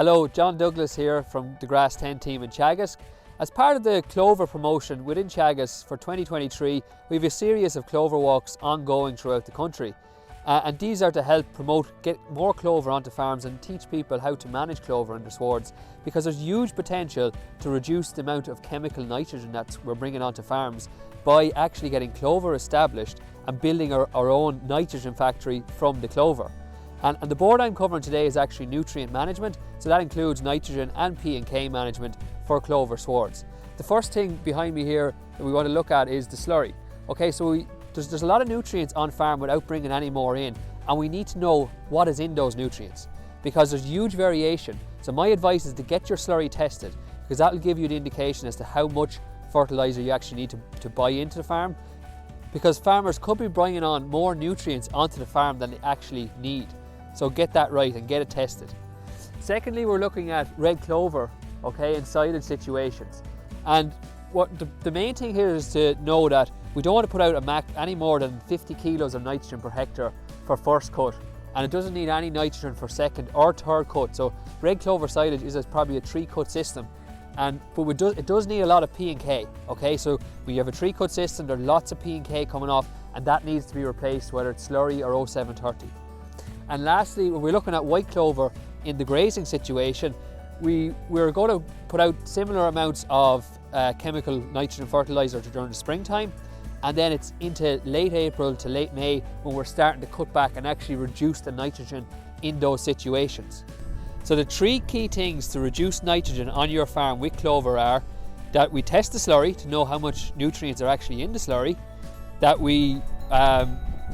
Hello, John Douglas here from the Grass10 team in Teagasc. As part of the Clover promotion within Teagasc for 2023, we have a series of Clover walks ongoing throughout the country. And these are to help get more clover onto farms and teach people how to manage clover under swards, because there's huge potential to reduce the amount of chemical nitrogen that we're bringing onto farms by actually getting clover established and building our own nitrogen factory from the clover. And the board I'm covering today is actually nutrient management, so that includes nitrogen and P&K management for clover swards. The first thing behind me here that we want to look at is the slurry. Okay, so there's a lot of nutrients on farm without bringing any more in, and we need to know what is in those nutrients because there's huge variation. So my advice is to get your slurry tested, because that will give you the indication as to how much fertilizer you actually need to buy into the farm, because farmers could be bringing on more nutrients onto the farm than they actually need. So get that right and get it tested. Secondly, we're looking at red clover, okay, in silage situations. And what the main thing here is to know that we don't want to put out any more than 50 kilos of nitrogen per hectare for first cut, and it doesn't need any nitrogen for second or third cut. So red clover silage is probably a 3-cut system, but it does need a lot of P&K. Okay, so when you have a 3-cut system, there's lots of P&K coming off, and that needs to be replaced, whether it's slurry or 0730. And lastly, when we're looking at white clover in the grazing situation, we're going to put out similar amounts of chemical nitrogen fertilizer during the springtime, and then it's into late April to late May when we're starting to cut back and actually reduce the nitrogen in those situations. So the 3 key things to reduce nitrogen on your farm with clover are that we test the slurry to know how much nutrients are actually in the slurry, that we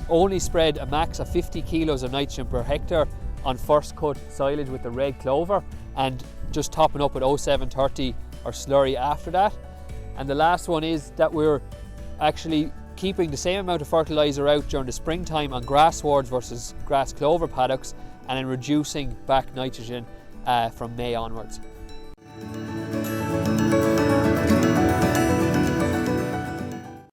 only spread a max of 50 kilos of nitrogen per hectare on first cut silage with the red clover, and just topping up with 0730 or slurry after that. And the last one is that we're actually keeping the same amount of fertilizer out during the springtime on grass swards versus grass clover paddocks, and then reducing back nitrogen from May onwards.